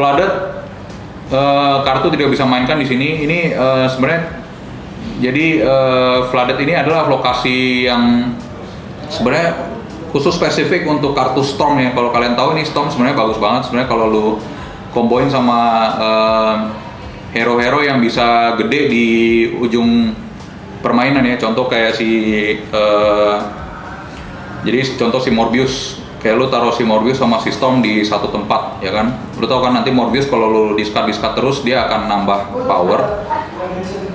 Flooded kartu tidak bisa mainkan di sini. Ini sebenarnya jadi Flooded ini adalah lokasi yang sebenarnya khusus spesifik untuk kartu Storm ya. Kalau kalian tahu ini Storm sebenarnya bagus banget sebenarnya kalau lu komboin sama hero-hero yang bisa gede di ujung permainan ya. Contoh kayak jadi contoh si Morbius. Kayak lu taruh si Morbius sama si Storm di satu tempat, ya kan? Lu tau kan nanti Morbius kalau lu discard terus dia akan nambah power.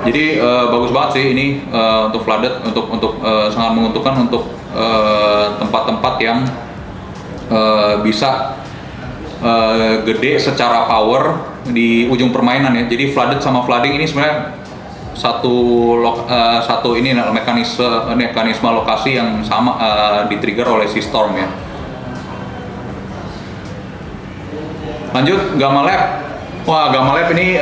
Jadi bagus banget sih ini untuk Flooded, untuk sangat menguntungkan untuk tempat-tempat yang bisa gede secara power di ujung permainan ya. Jadi Flooded sama Flooding ini sebenarnya satu ini mekanisme lokasi yang sama di-trigger oleh si Storm ya. Lanjut, Gamma Lab. Wah, Gamma Lab ini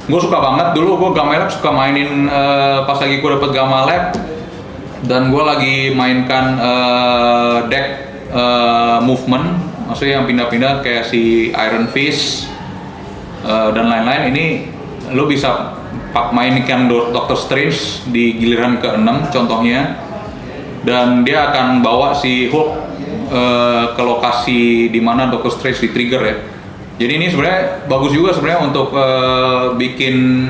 gue suka banget. Dulu gue Gamma Lab suka mainin pas lagi gue dapet Gamma Lab dan gue lagi mainkan deck movement, maksudnya yang pindah-pindah kayak si Iron Fist dan lain-lain. Ini lo bisa mainkan Doctor Strange di giliran ke-6 contohnya, dan dia akan bawa si Hulk ke lokasi di mana Doctor Strange di trigger ya. Jadi ini sebenarnya bagus juga sebenarnya untuk bikin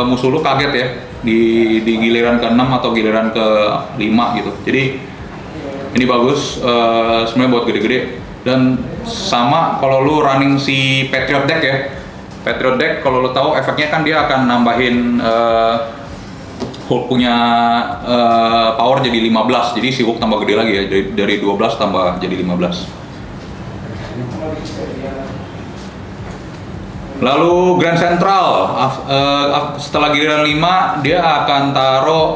musuh lu kaget ya di giliran ke-6 atau giliran ke-5 gitu. Jadi ini bagus sebenarnya buat gede-gede. Dan sama kalau lu running si Patriot Deck ya. Patriot Deck kalau lu tahu efeknya kan dia akan nambahin Hulk punya power jadi 15, jadi si Hulk tambah gede lagi ya, dari 12 tambah jadi 15. Lalu Grand Central, setelah giliran 5 dia akan taruh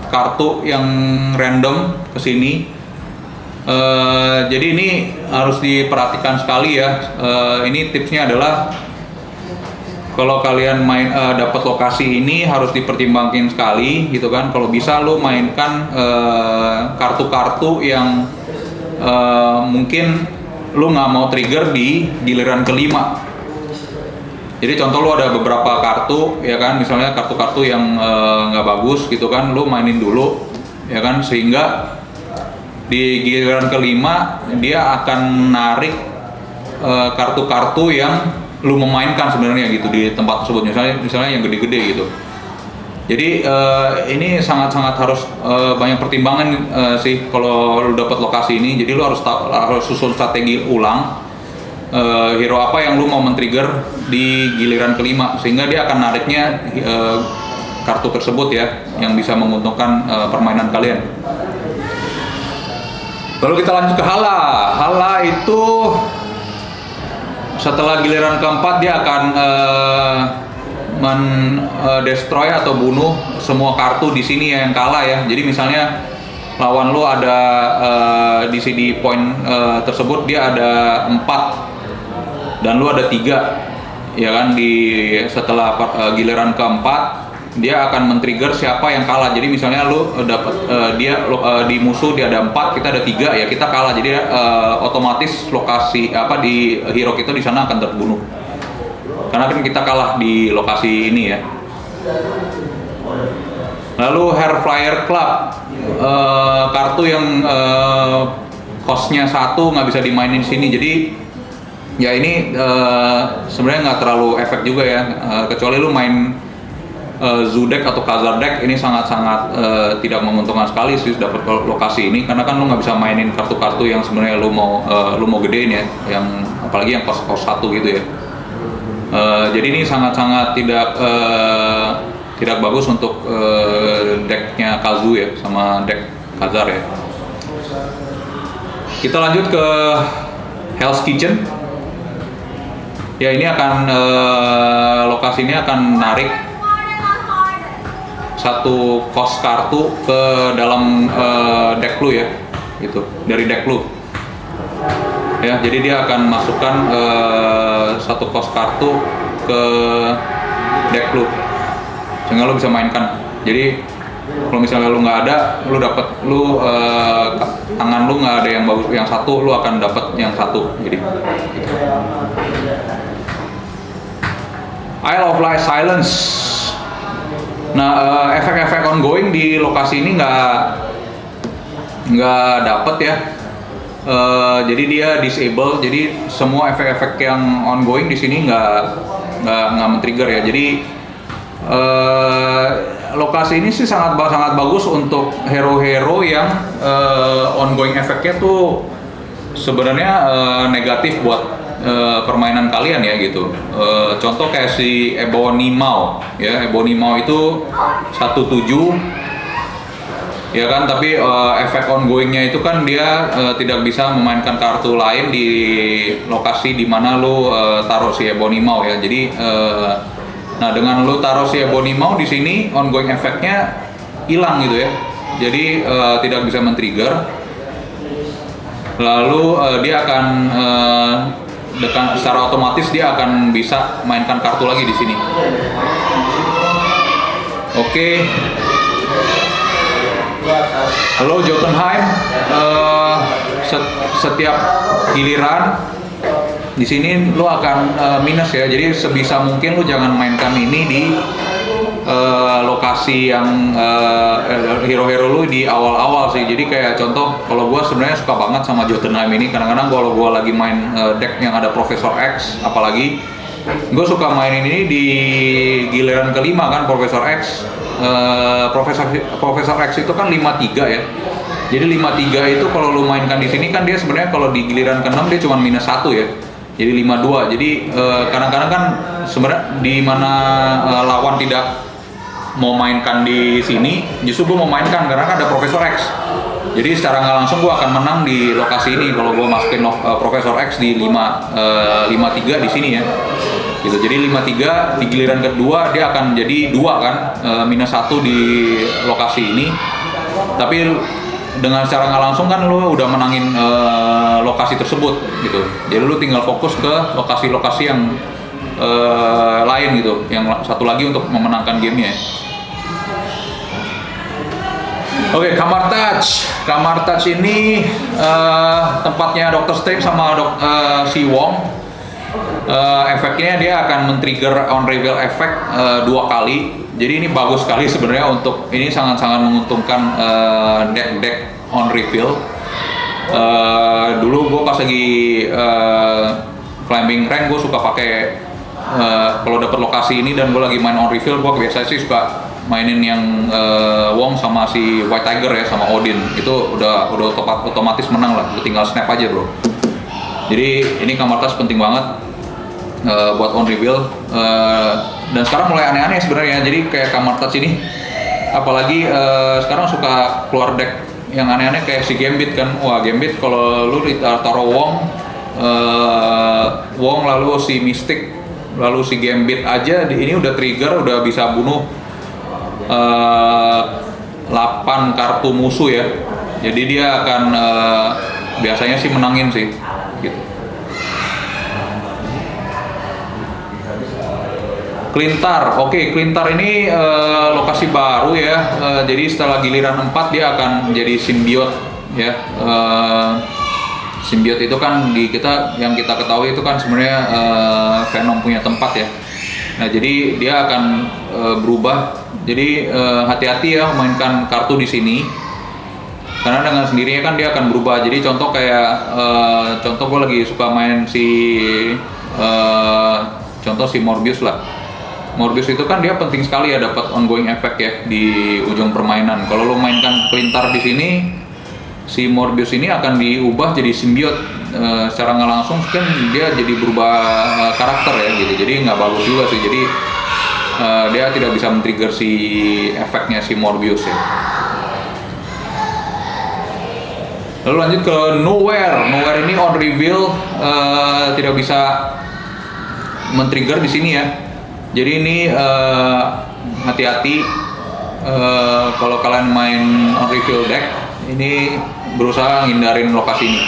kartu yang random ke sini. Jadi ini harus diperhatikan sekali ya. Ini tipsnya adalah kalau kalian dapat lokasi ini harus dipertimbangkan sekali gitu kan. Kalau bisa lo mainkan kartu-kartu yang mungkin lo nggak mau trigger di giliran ke-5. Jadi contoh lo ada beberapa kartu ya kan, misalnya kartu-kartu yang nggak bagus gitu kan, lo mainin dulu ya kan, sehingga di giliran ke-5 dia akan narik kartu-kartu yang lu memainkan sebenarnya gitu di tempat tersebut, misalnya yang gede-gede gitu. Jadi ini sangat-sangat harus banyak pertimbangan sih kalau lu dapat lokasi ini. Jadi lu harus susun strategi ulang hero apa yang lu mau men-trigger di giliran ke-5 sehingga dia akan nariknya kartu tersebut ya yang bisa menguntungkan permainan kalian. Lalu kita lanjut ke Hala. Hala itu setelah giliran ke-4 dia akan destroy atau bunuh semua kartu di sini yang kalah ya. Jadi misalnya lawan lu ada di CD point tersebut dia ada 4 dan lu ada 3 ya kan, setelah giliran ke-4 dia akan men-trigger siapa yang kalah. Jadi misalnya lu dapat di musuh dia ada 4, kita ada 3 ya, kita kalah. Jadi otomatis lokasi di hero kita di sana akan terbunuh. Karena kan kita kalah di lokasi ini ya. Lalu Hair Flyer Club, kartu yang cost-nya 1 nggak bisa dimainin di sini. Jadi ya ini sebenarnya nggak terlalu efek juga ya, kecuali lu main Zoo deck atau Khazar deck. Ini sangat-sangat tidak menguntungkan sekali sih dapat lokasi ini, karena kan lu nggak bisa mainin kartu-kartu yang sebenarnya lu mau gedein ya, yang apalagi yang cost 1 gitu ya. Jadi ini sangat-sangat tidak bagus untuk decknya Kazu ya sama deck Khazar ya. Kita lanjut ke Hell's Kitchen. Ya ini akan lokasi ini akan narik satu cost kartu ke dalam deck lu ya, gitu, dari deck lu ya. Jadi dia akan masukkan satu cost kartu ke deck lu sehingga lu bisa mainkan. Jadi kalau misalnya lu nggak ada, tangan lu nggak ada yang bagus, yang satu lu akan dapat buat yang satu. Jadi gitu. Isle of Light Silence. Nah, efek-efek ongoing di lokasi ini nggak dapet ya. Jadi dia disable. Jadi semua efek-efek yang ongoing di sini nggak men-trigger ya. Jadi lokasi ini sih sangat bagus untuk hero-hero yang ongoing efeknya tuh sebenarnya negatif buat permainan kalian ya gitu. Contoh kayak si Ebony Maw ya. Ebony Maw itu 17 ya kan, tapi efek ongoingnya itu kan dia tidak bisa memainkan kartu lain di lokasi di mana lu taruh si Ebony Maw ya. Jadi nah dengan lu taruh si Ebony Maw di sini ongoing efeknya hilang gitu ya. Jadi tidak bisa men-trigger. Lalu dia akan secara otomatis dia akan bisa mainkan kartu lagi di sini. Oke. Halo Jotunheim, setiap giliran di sini lu akan minus ya. Jadi sebisa mungkin lu jangan mainkan ini di lokasi yang hero-hero lu di awal-awal sih. Jadi kayak contoh, kalau gua sebenarnya suka banget sama Jotunheim ini. Kadang-kadang kalau gua lagi main deck yang ada Profesor X, apalagi gue suka mainin ini di giliran kelima kan, Profesor X. Profesor X itu kan 5-3 ya. Jadi 5-3 itu kalau lu mainkan di sini kan dia sebenarnya kalau di giliran ke-6 dia cuma -1 ya. Jadi 5-2. Jadi kadang-kadang kan sebenarnya di mana lawan tidak mau mainkan di sini, justru gue mau mainkan karena kan ada Profesor X. Jadi secara nggak langsung gue akan menang di lokasi ini kalau gue masukin Profesor X di 5-3 di sini ya. Gitu. Jadi 5-3 di giliran kedua dia akan jadi 2 kan, -1 di lokasi ini. Tapi dengan secara nggak langsung kan lu udah menangin lokasi tersebut gitu. Jadi lu tinggal fokus ke lokasi-lokasi yang lain gitu, yang satu lagi untuk memenangkan gamenya. Oke, Kamar Touch ini tempatnya Dr. Strange sama si Wong. Efeknya dia akan men-trigger on reveal effect 2 kali. Jadi ini bagus sekali sebenarnya, untuk ini sangat-sangat menguntungkan deck on reveal. Dulu gue pas lagi climbing rank gue suka pakai kalau dapat lokasi ini dan gue lagi main on reveal, gue biasa sih suka mainin yang Wong sama si White Tiger ya, sama Odin. Itu udah otomatis menang lah, tinggal snap aja bro. Jadi ini Kamar Touch penting banget buat on reveal, dan sekarang mulai aneh-aneh sebenarnya. Jadi kayak Kamar Touch ini, apalagi sekarang suka keluar deck yang aneh-aneh kayak si Gambit kan. Wah, Gambit kalau lu taruh Wong lalu si Mystic lalu si Gambit aja ini udah trigger, udah bisa bunuh 8 kartu musuh ya. Jadi dia akan biasanya sih menangin sih gitu. Klintar, oke, Klintar ini lokasi baru ya. Jadi setelah giliran 4 dia akan menjadi simbiot ya. Simbiot itu kan yang kita ketahui itu kan sebenarnya Venom punya tempat ya. Nah, jadi dia akan berubah. Jadi hati-hati ya mainkan kartu di sini. Karena dengan sendirinya kan dia akan berubah. Jadi contoh kayak contoh gue lagi suka main contoh si Morbius lah. Morbius itu kan dia penting sekali ya dapat ongoing effect ya di ujung permainan. Kalau lo mainkan Klintar di sini, si Morbius ini akan diubah jadi simbiot. Secara nggak langsung kan dia jadi berubah karakter ya gitu. Jadi nggak bagus juga sih. Jadi dia tidak bisa men-trigger si efeknya si Morbius ya. Lalu lanjut ke Nowhere. Nowhere ini on reveal tidak bisa men-trigger di sini ya. Jadi ini hati-hati kalau kalian main on reveal deck, ini berusaha ngindarin lokasi ini.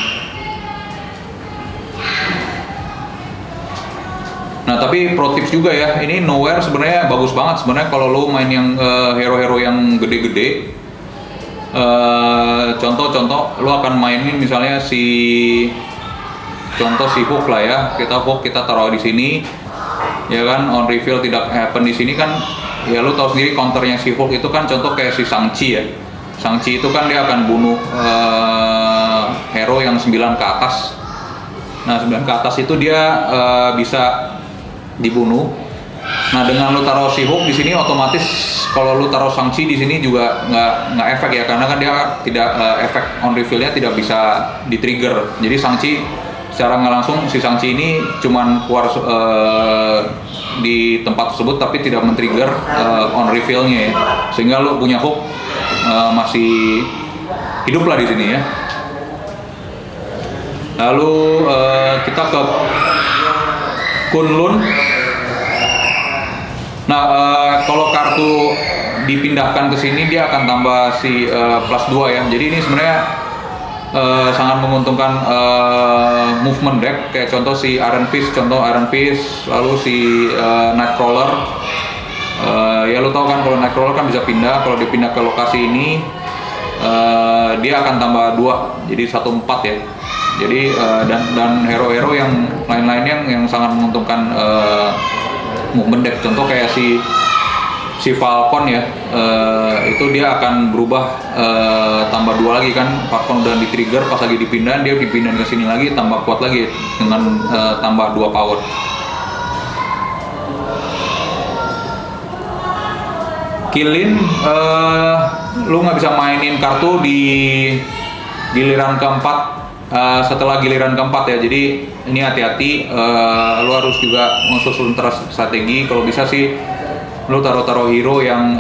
Nah, tapi pro tips juga ya, ini Nowhere sebenarnya bagus banget sebenarnya kalau lo main yang hero-hero yang gede-gede. Contoh lo akan mainin misalnya si contoh si hook lah ya, kita taruh di sini, ya kan, on reveal tidak happen di sini kan, ya lu tahu sendiri counternya si hook itu kan, contoh kayak si Shang-Chi ya. Shang-Chi itu kan dia akan bunuh hero yang 9 ke atas. Nah 9 ke atas itu dia bisa dibunuh. Nah dengan lu taruh si hook di sini, otomatis kalau lu taruh Shang-Chi di sini juga nggak efek ya, karena kan dia tidak efek on reveal-nya tidak bisa di trigger. Jadi Shang-Chi secara nggak langsung, si Shang-Chi ini cuman keluar di tempat tersebut tapi tidak men-trigger on reveal-nya ya, sehingga lu punya hook masih hidup lah di sini ya. Lalu kita ke Kunlun. Nah kalau kartu dipindahkan ke sini dia akan tambah si plus 2 ya. Jadi ini sebenarnya sangat menguntungkan movement deck, kayak contoh si Iron Fist, lalu si Nightcrawler. Ya lo tau kan kalau Nightcrawler kan bisa pindah, kalau dipindah ke lokasi ini dia akan tambah 2, jadi 1/4 ya. Jadi dan hero-hero yang lain-lainnya yang sangat menguntungkan movement deck, contoh kayak si Falcon ya, itu dia akan berubah tambah 2 lagi kan. Falcon udah di trigger, pas lagi dipindahin dia dipindahin ke sini lagi, tambah kuat lagi dengan tambah 2 power. Killin, lu nggak bisa mainin kartu di giliran keempat. Setelah giliran keempat ya, jadi ini hati-hati, lu harus juga mensusun strategi. Kalau bisa sih lu taruh hero yang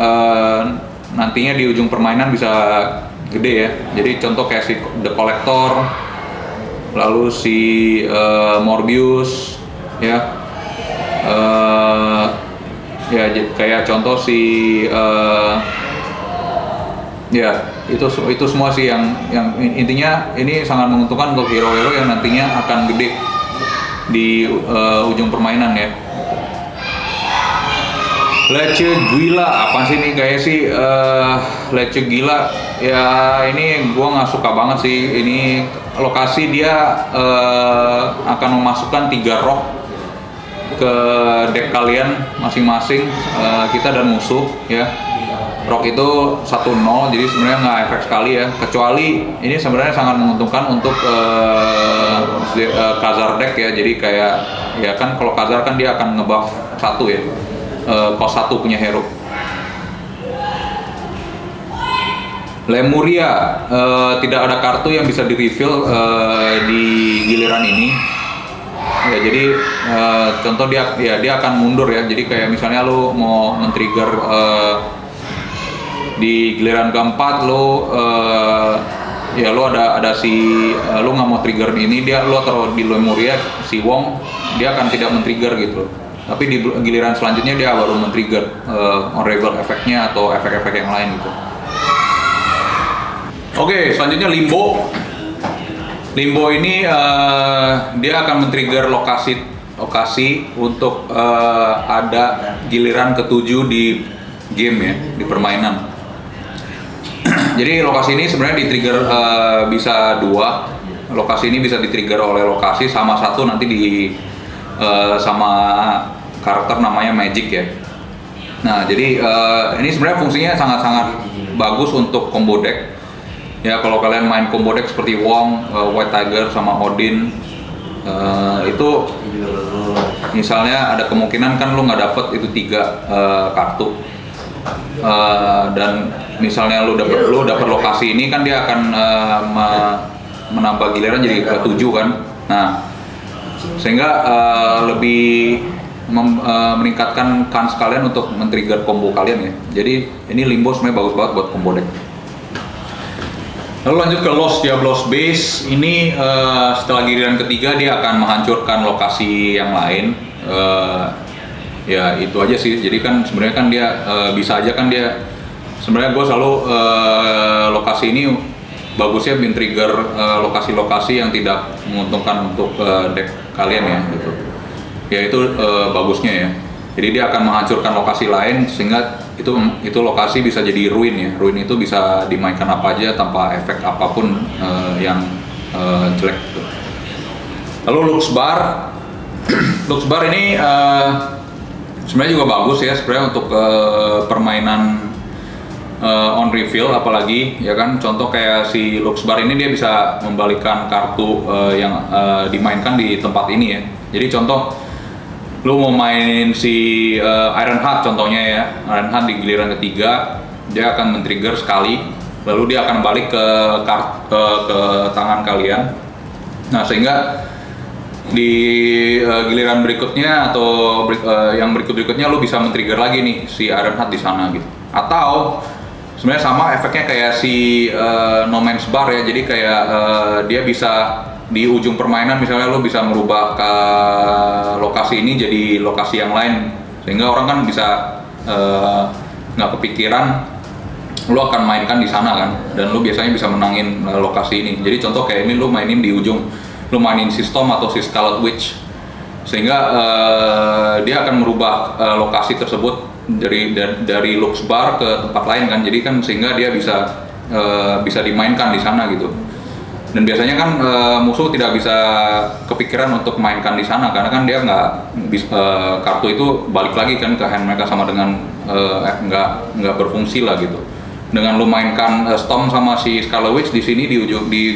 nantinya di ujung permainan bisa gede ya. Jadi contoh kayak si The Collector, lalu si Morbius ya, ya kayak contoh si ya itu semua sih yang intinya ini sangat menguntungkan untuk hero-hero yang nantinya akan gede di ujung permainan ya. Lece Gila, apa sih ini kayak sih Lece Gila ya, ini gua nggak suka banget sih. Ini lokasi dia akan memasukkan 3 rock ke deck kalian masing-masing, kita dan musuh ya. Rock itu 1/0, jadi sebenarnya nggak efek sekali ya, kecuali ini sebenarnya sangat menguntungkan untuk Khazar deck ya. Jadi kayak ya kan, kalau Khazar kan dia akan ngebuff 1 ya, cost 1 punya hero. Lemuria, tidak ada kartu yang bisa di reveal di giliran ini ya. Jadi contoh dia akan mundur ya. Jadi kayak misalnya lo mau men-trigger di giliran keempat, lo ya lo ada si lo nggak mau trigger ini, dia lo taruh di Lemuria si Wong, dia akan tidak men-trigger gitu. Tapi di giliran selanjutnya dia baru men-trigger on reveal efeknya atau efek-efek yang lain gitu. Oke, selanjutnya Limbo. Limbo ini dia akan men-trigger lokasi untuk ada giliran ke-7 di game ya, di permainan. Jadi lokasi ini sebenarnya di-trigger bisa 2. Lokasi ini bisa di-trigger oleh lokasi, sama 1 nanti sama karakter namanya Magic ya. Nah, jadi ini sebenarnya fungsinya sangat-sangat bagus untuk combo deck. Ya, kalau kalian main combo deck seperti Wong, White Tiger sama Odin, itu misalnya ada kemungkinan kan lu nggak dapet itu 3 kartu. Dan misalnya lu dapet lokasi ini kan, dia akan menambah giliran jadi ke-7 kan. Nah, sehingga lebih meningkatkan kans kalian untuk men-trigger combo kalian ya. Jadi ini Limbo sebenarnya bagus banget buat combo deck. Lalu lanjut ke Los Diablos Base. Ini setelah giliran ketiga dia akan menghancurkan lokasi yang lain. Ya itu aja sih. Jadi kan sebenarnya kan dia bisa aja kan dia, sebenarnya gue selalu lokasi ini bagusnya bin trigger lokasi-lokasi yang tidak menguntungkan untuk deck kalian ya gitu. Ya itu bagusnya ya. Jadi dia akan menghancurkan lokasi lain sehingga itu lokasi bisa jadi ruin ya. Ruin itu bisa dimainkan apa aja tanpa efek apapun yang jelek gitu. Lalu Luxbar, Luxbar ini sebenarnya juga bagus ya sebenarnya untuk permainan on reveal, apalagi ya kan, contoh kayak si Luxbar ini dia bisa membalikan kartu yang dimainkan di tempat ini ya. Jadi contoh lu mau main si Ironheart contohnya ya, Ironheart di giliran ketiga dia akan men-trigger sekali, lalu dia akan balik ke tangan kalian. Nah sehingga di giliran berikutnya atau yang berikutnya lu bisa men-trigger lagi nih si Ironheart di sana gitu. Atau sebenarnya sama efeknya kayak si No Man's Bar ya, jadi kayak dia bisa di ujung permainan misalnya lu bisa merubah ke lokasi ini jadi lokasi yang lain, sehingga orang kan bisa nggak kepikiran lu akan mainkan di sana kan, dan lu biasanya bisa menangin lokasi ini. Jadi contoh kayak ini lu mainin di ujung, lu mainin si Storm atau si Scarlet Witch, sehingga dia akan merubah lokasi tersebut dari Luxbar ke tempat lain kan, jadi kan sehingga dia bisa dimainkan di sana gitu. Dan biasanya kan musuh tidak bisa kepikiran untuk mainkan di sana karena kan dia nggak kartu itu balik lagi kan ke hand mereka, sama dengan nggak berfungsi lah gitu. Dengan lu mainkan Storm sama si Scarlet Witch di sini di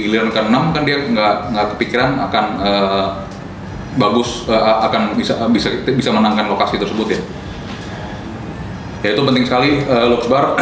giliran ke-6 kan dia nggak kepikiran akan akan bisa menangkan lokasi tersebut ya. Ya itu penting sekali Luxbar.